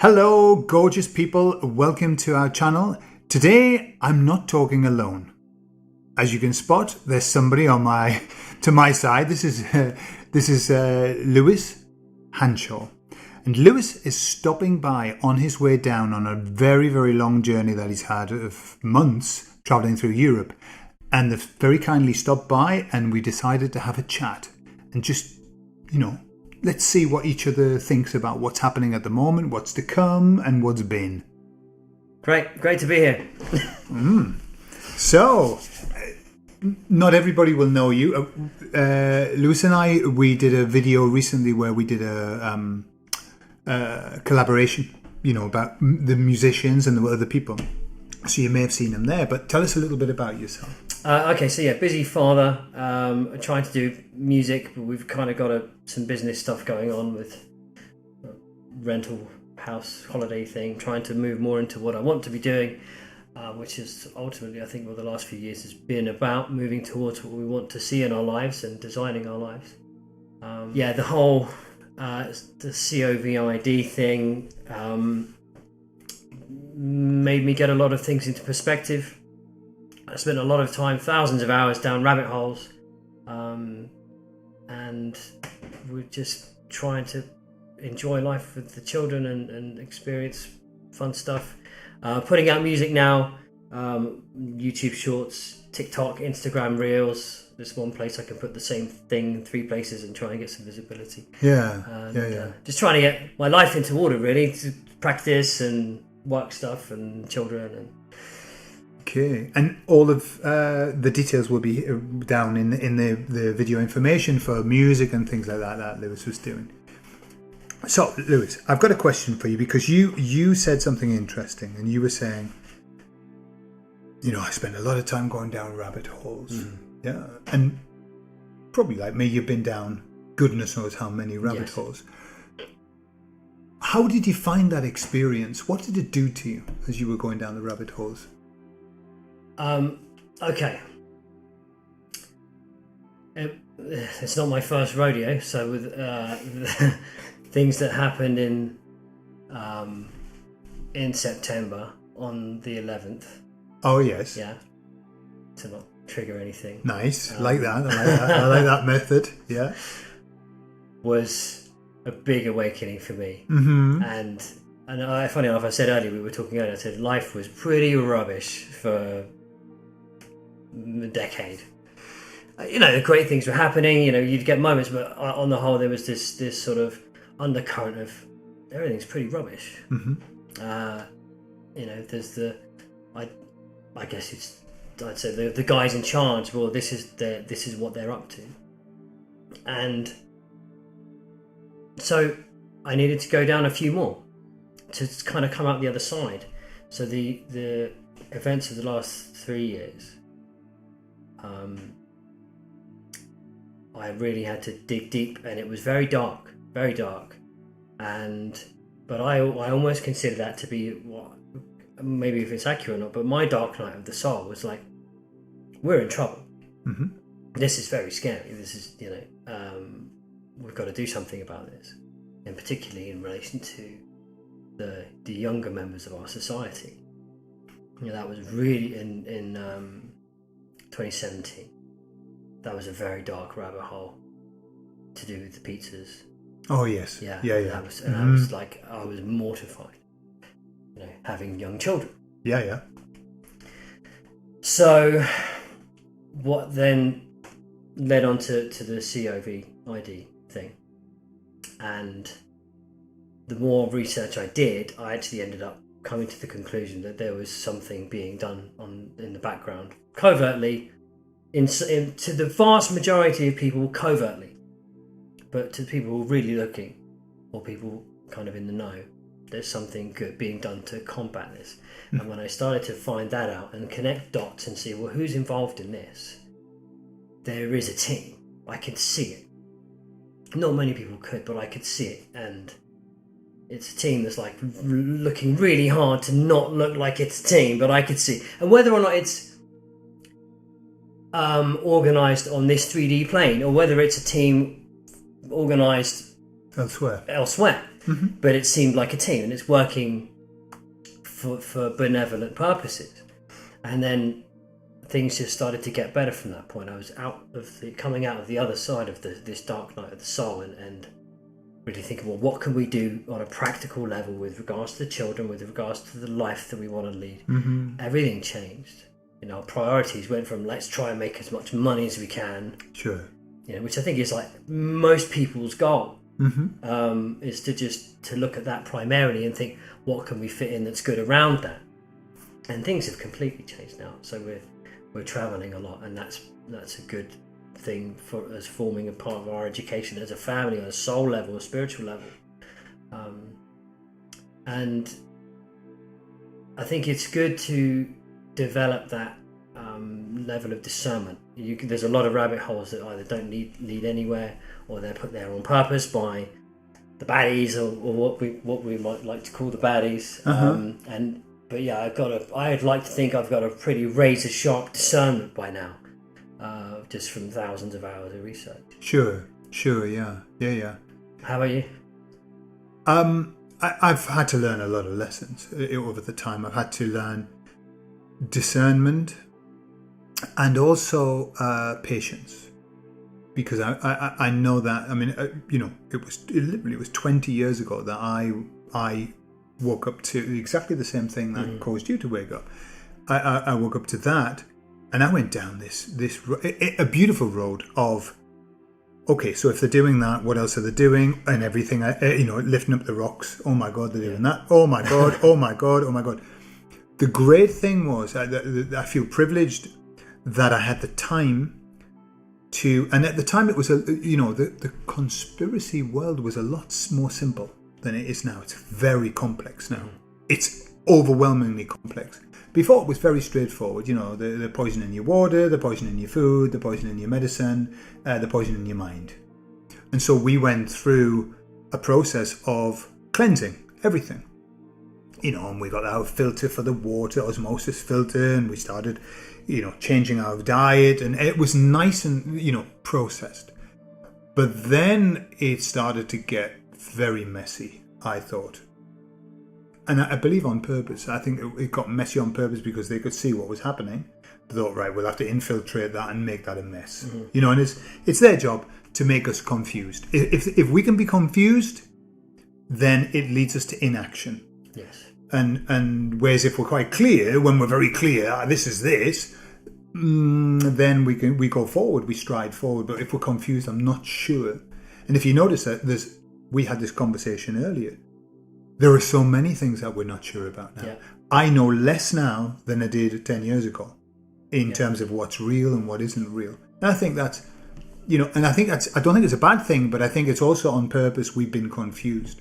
Hello, gorgeous people. Welcome to our channel. Today, I'm not talking alone. As you can spot, there's somebody to my side. This is Lewis Hanshaw. And Lewis is stopping by on his way down on a very, very long journey that he's had of months traveling through Europe. And they've very kindly stopped by and we decided to have a chat and just, let's see what each other thinks about what's happening at the moment, what's to come, and what's been. Great to be here. So, not everybody will know you. Lewis and I, we did a video recently where we did a collaboration, about the musicians and the other people. So you may have seen them there, but tell us a little bit about yourself. Busy father, trying to do music, but we've kind of got some business stuff going on with rental house holiday thing, trying to move more into what I want to be doing, which is ultimately, I think, what the last few years has been about, moving towards what we want to see in our lives and designing our lives. The whole the COVID thing made me get a lot of things into perspective. I spent a lot of time, thousands of hours down rabbit holes, and we're just trying to enjoy life with the children and experience fun stuff. Putting out music now, YouTube Shorts, TikTok, Instagram Reels. There's one place I can put the same thing in 3 places and try and get some visibility. Just trying to get my life into order, really, to practice and work stuff and children and. Okay, and all of the details will be down in the video information for music and things like that Lewis was doing. So, Lewis, I've got a question for you because you said something interesting and you were saying, I spend a lot of time going down rabbit holes. Yeah, and probably like me, you've been down goodness knows how many rabbit holes. How did you find that experience? What did it do to you as you were going down the rabbit holes? Okay. It's not my first rodeo, so with things that happened in September on the 11th. Oh yes. Yeah. To not trigger anything. Nice, like that. I like that method. Yeah. Was a big awakening for me, and funny enough, I said earlier, we were talking earlier, I said life was pretty rubbish for a decade. The great things were happening, you'd get moments, but on the whole there was this sort of undercurrent of everything's pretty rubbish. There's I guess I'd say the guys in charge, well, this is what they're up to. And so I needed to go down a few more to kind of come out the other side. So the events of the last 3 years, I really had to dig deep, and it was very dark, but I almost consider that to be what, maybe if it's accurate or not, but my dark night of the soul was like, we're in trouble. This is very scary. This is, we've got to do something about this, and particularly in relation to the younger members of our society. That was really in 2017. That was a very dark rabbit hole to do with the pizzas. Oh yes. Yeah. That was, and I was like, I was mortified, having young children. Yeah. So, what then led on to the COVID thing, and the more research I did, I actually ended up coming to the conclusion that there was something being done in the background, covertly, to the vast majority of people, covertly, but to people who are really looking, or people kind of in the know, there's something good being done to combat this. And when I started to find that out and connect dots and see, well, who's involved in this, there is a team. I could see it. Not many people could, but I could see it, and it's a team that's like looking really hard to not look like it's a team, but I could see. And whether or not it's organised on this 3D plane, or whether it's a team organised elsewhere, but it seemed like a team, and it's working for benevolent purposes. And then things just started to get better from that point. I was coming out of the other side of this dark night of the soul, and really thinking, well, what can we do on a practical level with regards to the children, with regards to the life that we want to lead. Everything changed. Our priorities went from let's try and make as much money as we can, sure, which I think is like most people's goal, is to look at that primarily and think, what can we fit in that's good around that. And things have completely changed now, so we're traveling a lot, and that's a good thing for us, forming a part of our education as a family on a soul level, a spiritual level. And I think it's good to develop that level of discernment. There's a lot of rabbit holes that either don't lead anywhere, or they're put there on purpose by the baddies, or what we might like to call the baddies. But yeah, I'd like to think I've got a pretty razor sharp discernment by now, just from thousands of hours of research. Sure, yeah. How about you? I've had to learn a lot of lessons over the time. I've had to learn discernment and also patience, because I know that, I mean, it was 20 years ago that I woke up to exactly the same thing that caused you to wake up. I woke up to that, and I went down this a beautiful road of, okay, so if they're doing that, what else are they doing? And everything, lifting up the rocks. Oh my God, they're doing that. Oh my God, oh my God, oh my God. The great thing was, I feel privileged that I had the time to, and at the time it was, the conspiracy world was a lot more simple than it is now. It's very complex now. It's overwhelmingly complex. Before it was very straightforward, the poison in your water, the poison in your food, the poison in your medicine, the poison in your mind. And so we went through a process of cleansing everything. And we got our filter for the water, osmosis filter, and we started, changing our diet, and it was nice and, processed. But then it started to get very messy, I thought. And I believe on purpose. I think it got messy on purpose because they could see what was happening. They thought, right, we'll have to infiltrate that and make that a mess. And it's their job to make us confused. If we can be confused, then it leads us to inaction. Yes. And whereas if we're quite clear, when we're very clear, this is this, then we go forward, we stride forward. But if we're confused, I'm not sure. And if you notice that we had this conversation earlier, there are so many things that we're not sure about now. Yeah. I know less now than I did 10 years ago in terms of what's real and what isn't real. And I think that's, and I don't think it's a bad thing, but I think it's also on purpose we've been confused.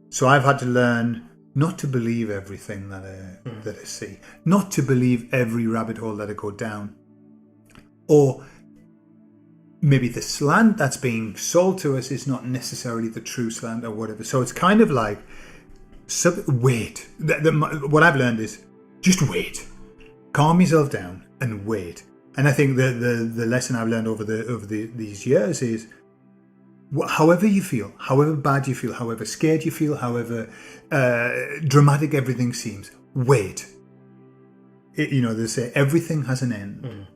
So I've had to learn not to believe everything that I see, not to believe every rabbit hole that I go down, or maybe the slant that's being sold to us is not necessarily the true slant or whatever. So it's kind of like, wait. What I've learned is just wait, calm yourself down and wait. And I think the lesson I've learned over these years is, however you feel, however bad you feel, however scared you feel, however dramatic everything seems, wait. They say everything has an end.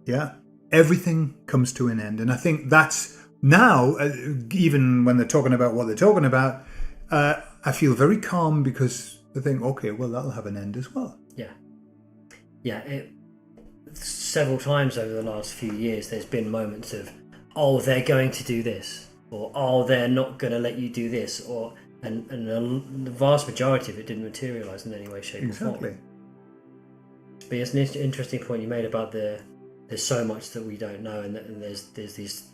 Yeah, everything comes to an end, and I think that's now, even when they're talking about what they're talking about, I feel very calm because I think, okay, well, that'll have an end as well. Yeah. Several times over the last few years, there's been moments of, oh, they're going to do this, or oh, they're not going to let you do this, and the vast majority of it didn't materialise in any way, shape, or form. But it's an interesting point you made about there's so much that we don't know, and there's this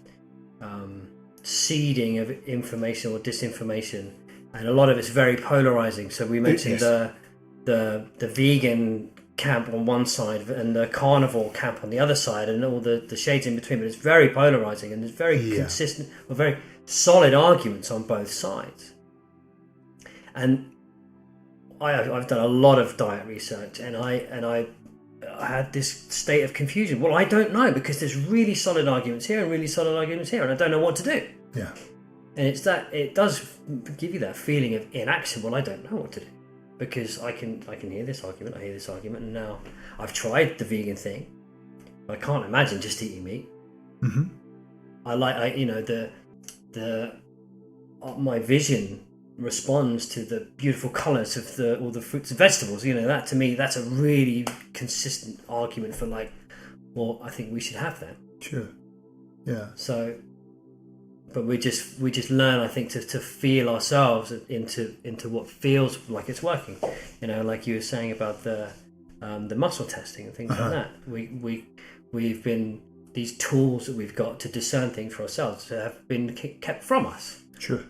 seeding of information or disinformation, and a lot of it's very polarising. So we mentioned the vegan camp on one side and the carnivore camp on the other side, and all the shades in between, but it's very polarising, and there's very consistent or very solid arguments on both sides. And I've done a lot of diet research, and I had this state of confusion. Well, I don't know, because there's really solid arguments here and really solid arguments here, and I don't know what to do. Yeah. And it's that it does give you that feeling of inaction. Well, I don't know what to do because I can hear this argument, and now I've tried the vegan thing. I can't imagine just eating meat. Mm-hmm. My vision responds to the beautiful colours of all the fruits and vegetables. That to me, that's a really consistent argument for like, well, I think we should have that. Sure. Yeah. So, but we just learn, I think, to feel ourselves into what feels like it's working. Like you were saying about the muscle testing and things like that. We've been, these tools that we've got to discern things for ourselves have been kept from us. Sure.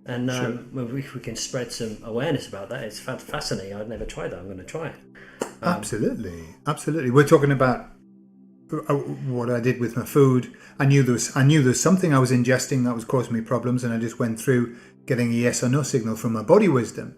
And we can spread some awareness about that. It's fascinating. I've never tried that. I'm going to try it. Absolutely. We're talking about what I did with my food. I knew there was something I was ingesting that was causing me problems, and I just went through getting a yes or no signal from my body wisdom.